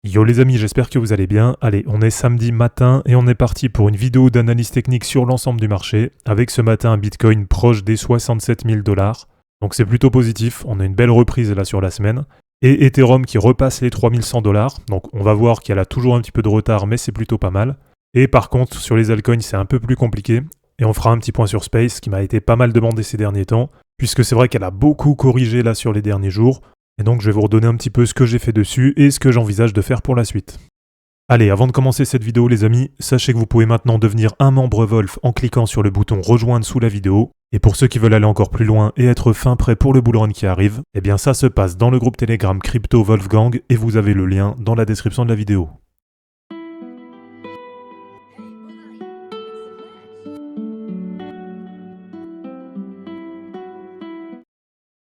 Yo les amis, j'espère que vous allez bien. Allez, on est samedi matin et on est parti pour une vidéo d'analyse technique sur l'ensemble du marché, avec ce matin un Bitcoin proche des 67 000 $. Donc c'est plutôt positif, on a une belle reprise là sur la semaine. Et Ethereum qui repasse les 3100 $, donc on va voir qu'elle a toujours un petit peu de retard, mais c'est plutôt pas mal. Et par contre, sur les altcoins, c'est un peu plus compliqué. Et on fera un petit point sur Space, qui m'a été pas mal demandé ces derniers temps, puisque c'est vrai qu'elle a beaucoup corrigé là sur les derniers jours. Et donc je vais vous redonner un petit peu ce que j'ai fait dessus et ce que j'envisage de faire pour la suite. Allez, avant de commencer cette vidéo les amis, sachez que vous pouvez maintenant devenir un membre Wolf en cliquant sur le bouton rejoindre sous la vidéo. Et pour ceux qui veulent aller encore plus loin et être fin prêt pour le bull run qui arrive, eh bien ça se passe dans le groupe Telegram Crypto Wolfgang et vous avez le lien dans la description de la vidéo.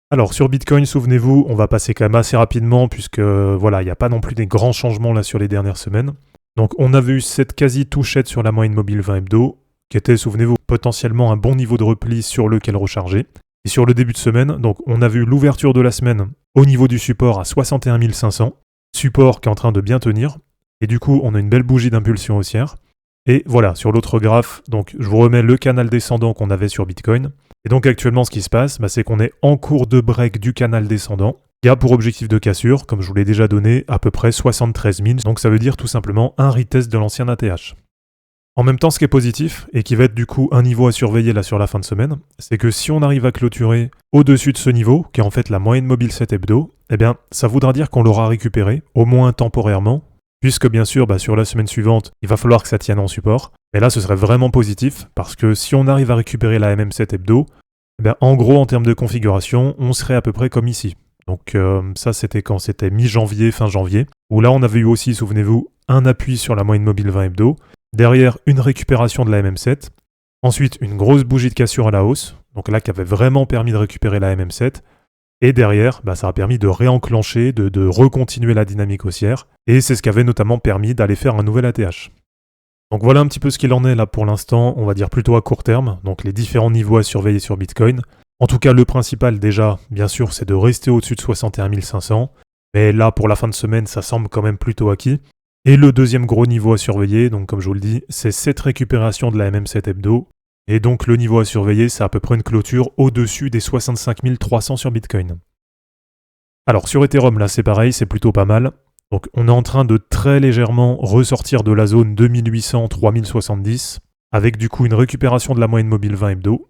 Alors sur Bitcoin, souvenez-vous, on va passer quand même assez rapidement puisque voilà, il n'y a pas non plus des grands changements là sur les dernières semaines. Donc on avait eu cette quasi-touchette sur la moyenne mobile 20 hebdo, qui était, souvenez-vous, potentiellement un bon niveau de repli sur lequel recharger. Et sur le début de semaine, donc on a vu l'ouverture de la semaine au niveau du support à 61 500, support qui est en train de bien tenir, et du coup on a une belle bougie d'impulsion haussière. Et voilà, sur l'autre graphe, donc je vous remets le canal descendant qu'on avait sur Bitcoin. Et donc actuellement ce qui se passe, c'est qu'on est en cours de break du canal descendant, qui a pour objectif de cassure, comme je vous l'ai déjà donné, à peu près 73 000, donc ça veut dire tout simplement un retest de l'ancien ATH. En même temps, ce qui est positif, et qui va être du coup un niveau à surveiller là sur la fin de semaine, c'est que si on arrive à clôturer au-dessus de ce niveau, qui est en fait la moyenne mobile 7 hebdo, eh bien ça voudra dire qu'on l'aura récupéré, au moins temporairement, puisque bien sûr, sur la semaine suivante, il va falloir que ça tienne en support. Mais là, ce serait vraiment positif, parce que si on arrive à récupérer la MM7 hebdo, en gros, en termes de configuration, on serait à peu près comme ici. Donc ça, c'était quand c'était mi-janvier, fin janvier, où là, on avait eu aussi, souvenez-vous, un appui sur la moyenne mobile 20 hebdo, derrière une récupération de la MM7, ensuite une grosse bougie de cassure à la hausse, donc là, qui avait vraiment permis de récupérer la MM7, et derrière, ça a permis de réenclencher, de recontinuer la dynamique haussière, et c'est ce qui avait notamment permis d'aller faire un nouvel ATH. Donc voilà un petit peu ce qu'il en est là pour l'instant, on va dire plutôt à court terme, donc les différents niveaux à surveiller sur Bitcoin. En tout cas, le principal déjà, bien sûr, c'est de rester au-dessus de 61 500, mais là pour la fin de semaine, ça semble quand même plutôt acquis. Et le deuxième gros niveau à surveiller, donc comme je vous le dis, c'est cette récupération de la MM7 hebdo, et donc le niveau à surveiller, c'est à peu près une clôture au-dessus des 65 300 sur Bitcoin. Alors sur Ethereum, là c'est pareil, c'est plutôt pas mal. Donc on est en train de très légèrement ressortir de la zone 2800-3070, avec du coup une récupération de la moyenne mobile 20 hebdo.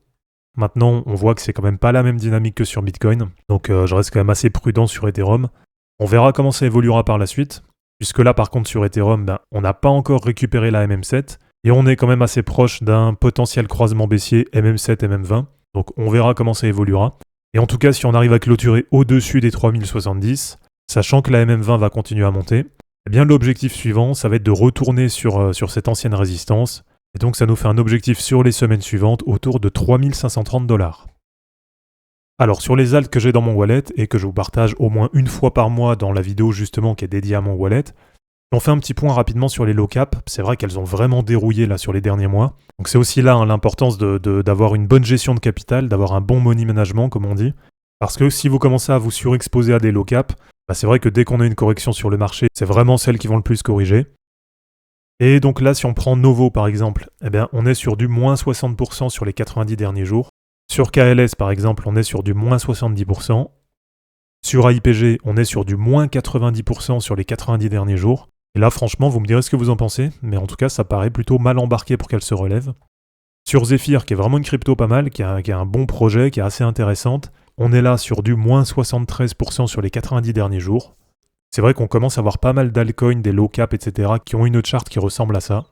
Maintenant, on voit que c'est quand même pas la même dynamique que sur Bitcoin, donc je reste quand même assez prudent sur Ethereum. On verra comment ça évoluera par la suite, puisque là par contre sur Ethereum, on n'a pas encore récupéré la MM7, et on est quand même assez proche d'un potentiel croisement baissier MM7, MM20, donc on verra comment ça évoluera. Et en tout cas, si on arrive à clôturer au-dessus des 3070, sachant que la MM20 va continuer à monter, eh bien l'objectif suivant, ça va être de retourner sur cette ancienne résistance, et donc ça nous fait un objectif sur les semaines suivantes autour de 3530 $. Alors sur les alts que j'ai dans mon wallet, et que je vous partage au moins une fois par mois dans la vidéo justement qui est dédiée à mon wallet, on fait un petit point rapidement sur les low cap. C'est vrai qu'elles ont vraiment dérouillé là sur les derniers mois. Donc c'est aussi là l'importance d'avoir une bonne gestion de capital, d'avoir un bon money management comme on dit. Parce que si vous commencez à vous surexposer à des low cap, c'est vrai que dès qu'on a une correction sur le marché, c'est vraiment celles qui vont le plus corriger. Et donc là, si on prend Novo par exemple, on est sur du moins 60% sur les 90 derniers jours. Sur KLS par exemple, on est sur du moins 70%. Sur AIPG, on est sur du moins 90% sur les 90 derniers jours. Et là, franchement, vous me direz ce que vous en pensez, mais en tout cas, ça paraît plutôt mal embarqué pour qu'elle se relève. Sur Zephyr, qui est vraiment une crypto pas mal, qui a un bon projet, qui est assez intéressante, on est là sur du moins 73% sur les 90 derniers jours. C'est vrai qu'on commence à avoir pas mal d'altcoins, des low cap, etc., qui ont une charte qui ressemble à ça.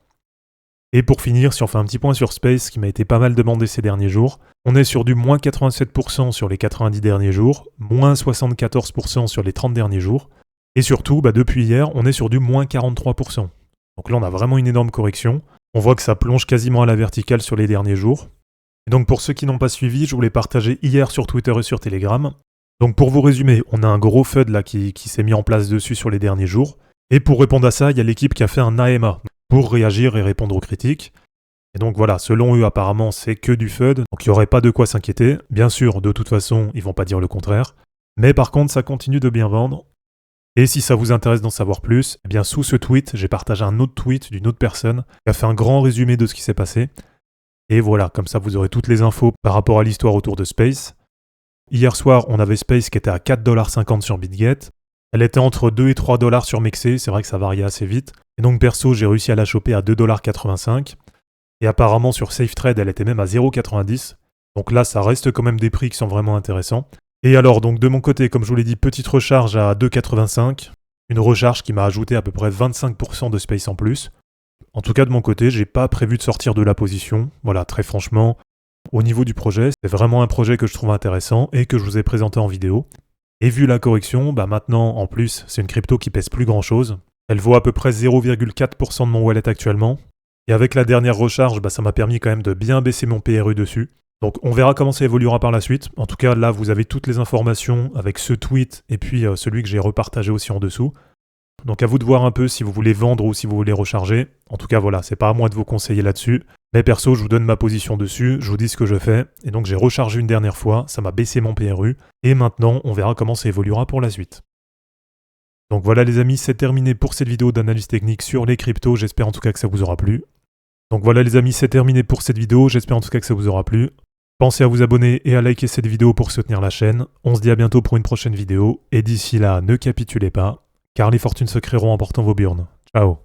Et pour finir, si on fait un petit point sur Space, qui m'a été pas mal demandé ces derniers jours, on est sur du moins 87% sur les 90 derniers jours, moins 74% sur les 30 derniers jours, et surtout, depuis hier, on est sur du moins 43%. Donc là, on a vraiment une énorme correction. On voit que ça plonge quasiment à la verticale sur les derniers jours. Et donc pour ceux qui n'ont pas suivi, je vous l'ai partagé hier sur Twitter et sur Telegram. Donc pour vous résumer, on a un gros FUD là qui s'est mis en place dessus sur les derniers jours. Et pour répondre à ça, il y a l'équipe qui a fait un AMA pour réagir et répondre aux critiques. Et donc voilà, selon eux apparemment c'est que du FUD, donc il n'y aurait pas de quoi s'inquiéter. Bien sûr, de toute façon, ils vont pas dire le contraire. Mais par contre, ça continue de bien vendre. Et si ça vous intéresse d'en savoir plus, eh bien sous ce tweet, j'ai partagé un autre tweet d'une autre personne qui a fait un grand résumé de ce qui s'est passé. Et voilà, comme ça vous aurez toutes les infos par rapport à l'histoire autour de Space. Hier soir, on avait Space qui était à 4,50$ sur BitGet. Elle était entre 2 et 3$ sur Mexer, c'est vrai que ça variait assez vite. Et donc perso, j'ai réussi à la choper à 2,85$. Et apparemment sur SafeTrade, elle était même à 0,90$. Donc là, ça reste quand même des prix qui sont vraiment intéressants. Et alors, donc de mon côté, comme je vous l'ai dit, petite recharge à 2,85$. Une recharge qui m'a ajouté à peu près 25% de Space en plus. En tout cas, de mon côté, j'ai pas prévu de sortir de la position. Voilà, très franchement, au niveau du projet, c'est vraiment un projet que je trouve intéressant et que je vous ai présenté en vidéo. Et vu la correction, maintenant, en plus, c'est une crypto qui pèse plus grand chose. Elle vaut à peu près 0,4% de mon wallet actuellement. Et avec la dernière recharge, ça m'a permis quand même de bien baisser mon PRU dessus. Donc on verra comment ça évoluera par la suite. En tout cas, là, vous avez toutes les informations avec ce tweet et puis celui que j'ai repartagé aussi en dessous. Donc à vous de voir un peu si vous voulez vendre ou si vous voulez recharger. En tout cas, voilà, c'est pas à moi de vous conseiller là-dessus. Mais perso, je vous donne ma position dessus, je vous dis ce que je fais. Et donc j'ai rechargé une dernière fois, ça m'a baissé mon PRU. Et maintenant, on verra comment ça évoluera pour la suite. Donc voilà les amis, c'est terminé pour cette vidéo d'analyse technique sur les cryptos. J'espère en tout cas que ça vous aura plu. Donc voilà les amis, c'est terminé pour cette vidéo. J'espère en tout cas que ça vous aura plu. Pensez à vous abonner et à liker cette vidéo pour soutenir la chaîne. On se dit à bientôt pour une prochaine vidéo. Et d'ici là, ne capitulez pas, car les fortunes se créeront en portant vos burnes. Ciao.